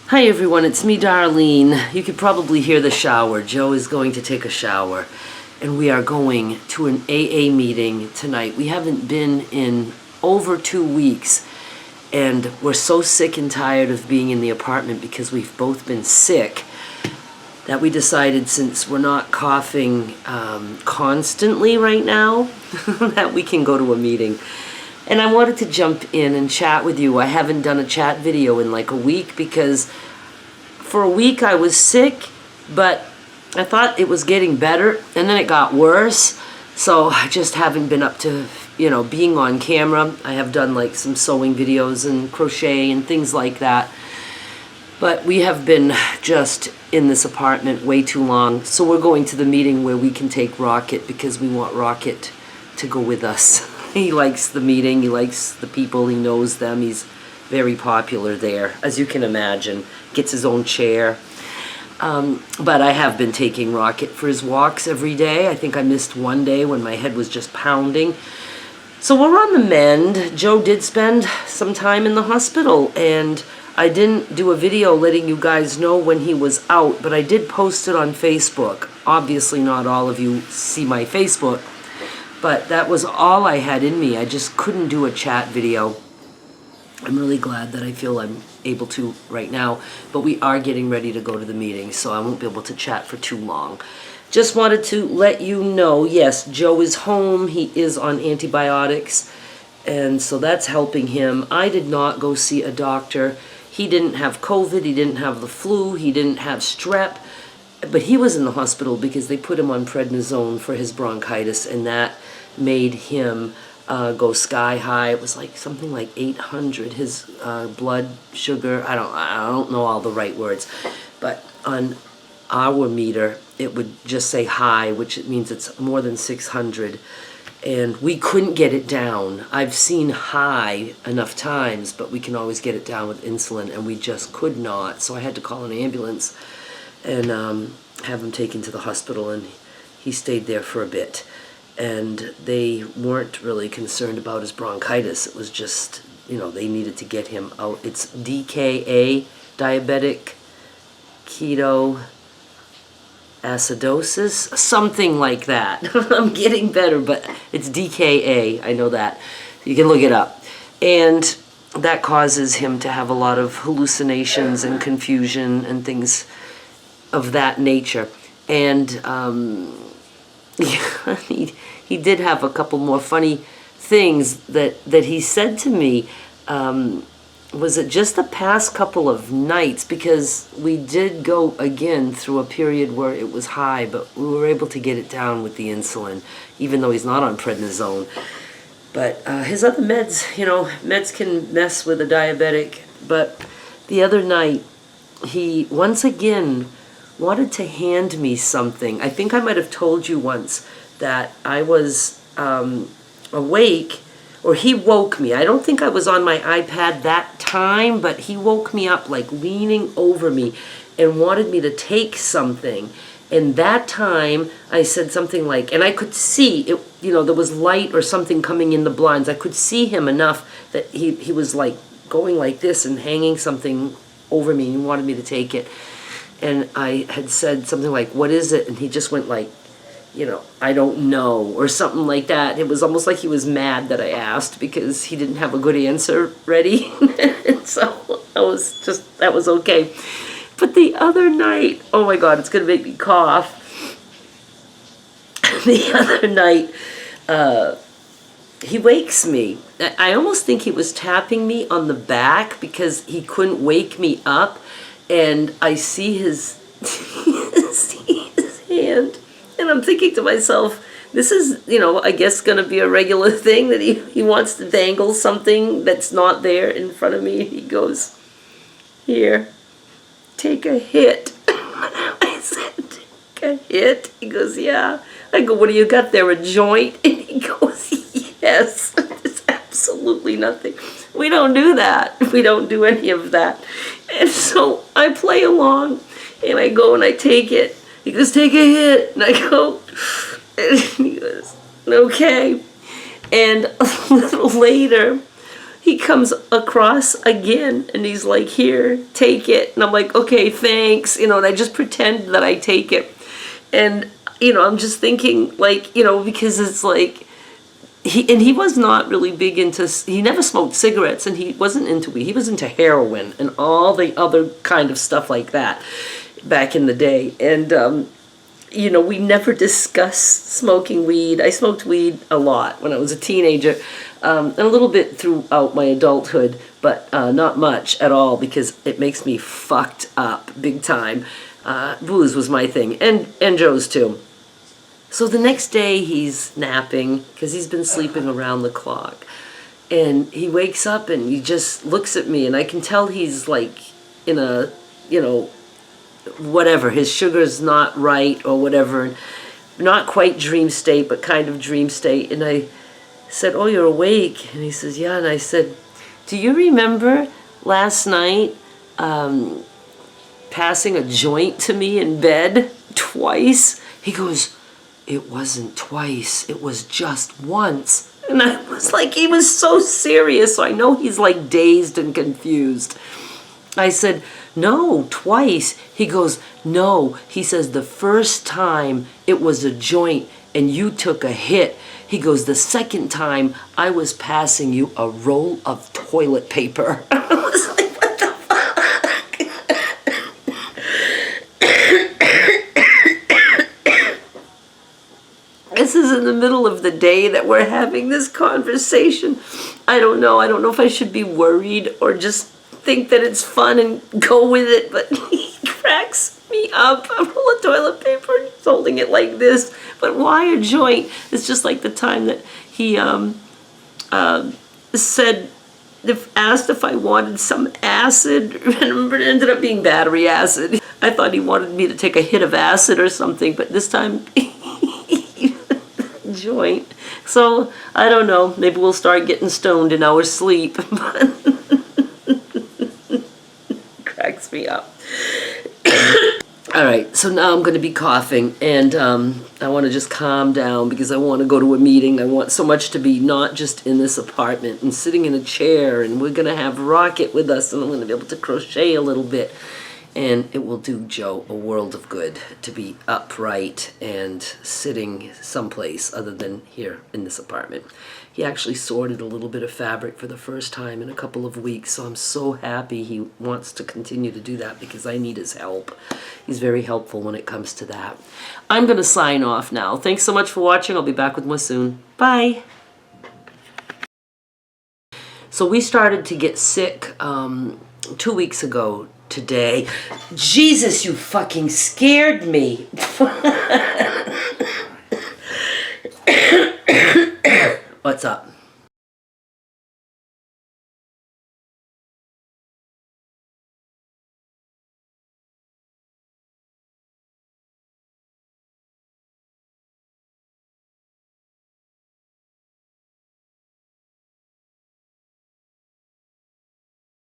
Hi everyone, it's me, Darlene. You could probably hear the shower. Joe is going to take a shower, and we are going to an AA meeting tonight. We haven't been in over 2 weeks, and we're so sick and tired of being in the apartment because we've both been sick that we decided, since we're not coughing constantly right now, that we can go to a meeting. And I wanted to jump in and chat with you. I haven't done a chat video in like a week because for a week I was sick, but I thought it was getting better and then it got worse. So I just haven't been up to, being on camera. I have done like some sewing videos and crochet and things like that. But we have been just in this apartment way too long. So we're going to the meeting where we can take Rocket because we want Rocket to go with us. He likes the meeting, he likes the people, he knows them, he's very popular there, as you can imagine. Gets his own chair. But I have been taking Rocket for his walks every day. I think I missed one day when my head was just pounding. So we're on the mend. Joe did spend some time in the hospital, and I didn't do a video letting you guys know when he was out, but I did post it on Facebook. Obviously not all of you see my Facebook. But that was all I had in me. I just couldn't do a chat video. I'm really glad that I feel I'm able to right now. But we are getting ready to go to the meeting, so I won't be able to chat for too long. Just wanted to let you know, yes, Joe is home. He is on antibiotics, and so that's helping him. I did not go see a doctor. He didn't have COVID. He didn't have the flu. He didn't have strep. But he was in the hospital because they put him on prednisone for his bronchitis, and that made him go sky high. It was like something like 800. His blood sugar, I don't know all the right words, but on our meter it would just say high, which means it's more than 600, and we couldn't get it down. I've seen high enough times, but we can always get it down with insulin, and we just could not. So I had to call an ambulance and have him taken to the hospital, and he stayed there for a bit. And they weren't really concerned about his bronchitis. It was just, they needed to get him out. It's DKA, diabetic ketoacidosis, something like that. I'm getting better, but it's DKA, I know that. You can look it up. And that causes him to have a lot of hallucinations and confusion and things of that nature. And yeah, he did have a couple more funny things that he said to me. Was it just the past couple of nights? Because we did go again through a period where it was high, but we were able to get it down with the insulin, even though he's not on prednisone. But his other meds, meds can mess with a diabetic. But the other night, he once again wanted to hand me something. I think I might have told you once that I was awake, or he woke me. I don't think I was on my iPad that time, but he woke me up like leaning over me and wanted me to take something. And that time I said something like, and I could see it, there was light or something coming in the blinds. I could see him enough that he was like going like this and hanging something over me and wanted me to take it. And I had said something like, "What is it?" And he just went like, "I don't know," or something like that. It was almost like he was mad that I asked because he didn't have a good answer ready. And so that was okay. But the other night, oh my God, it's going to make me cough. The other night, he wakes me. I almost think he was tapping me on the back because he couldn't wake me up. And I see his hand, and I'm thinking to myself, this is, I guess going to be a regular thing that he wants to dangle something that's not there in front of me. He goes, "Here, take a hit." I said, "Take a hit?" He goes, "Yeah." I go, "What do you got there, a joint?" And he goes, "Yes." It's absolutely nothing. We don't do that. We don't do any of that. And so I play along, and I go and I take it. He goes, "Take a hit." And I go, and he goes, "Okay." And a little later, he comes across again and he's like, here, take it. And I'm like, okay, thanks. And I just pretend that I take it. And, I'm just thinking, like, because it's like, he was not really big into, he never smoked cigarettes, and he wasn't into weed. He was into heroin and all the other kind of stuff like that back in the day. And, we never discussed smoking weed. I smoked weed a lot when I was a teenager, and a little bit throughout my adulthood, but not much at all, because it makes me fucked up big time. Booze was my thing, and Joe's too. So the next day he's napping, because he's been sleeping around the clock. And he wakes up and he just looks at me, and I can tell he's like in a, whatever, his sugar's not right or whatever. Not quite dream state, but kind of dream state. And I said, oh, you're awake? And he says, yeah. And I said, do you remember last night passing a joint to me in bed twice? He goes, it wasn't twice, it was just once. And I was like, he was so serious, so I know he's like dazed and confused. I said, no, twice. He goes, no. He says, the first time it was a joint and you took a hit. He goes, the second time I was passing you a roll of toilet paper. I was like, what the fuck? This is in the middle of the day that we're having this conversation. I don't know. I don't know if I should be worried or just think that it's fun and go with it, but he cracks me up. A roll of toilet paper, he's holding it like this. But why a joint? It's just like the time that he asked if I wanted some acid, and it ended up being battery acid. I thought he wanted me to take a hit of acid or something, but this time joint. So I don't know, maybe we'll start getting stoned in our sleep. Cracks me up. All right, so now I'm going to be coughing, and I want to just calm down because I want to go to a meeting. I want so much to be not just in this apartment and sitting in a chair, and we're going to have Rocket with us, and I'm going to be able to crochet a little bit. And it will do Joe a world of good to be upright and sitting someplace other than here in this apartment. He actually sorted a little bit of fabric for the first time in a couple of weeks, so I'm so happy he wants to continue to do that because I need his help. He's very helpful when it comes to that. I'm going to sign off now. Thanks so much for watching. I'll be back with more soon. Bye. So we started to get sick 2 weeks ago today. Jesus, you fucking scared me. What's up?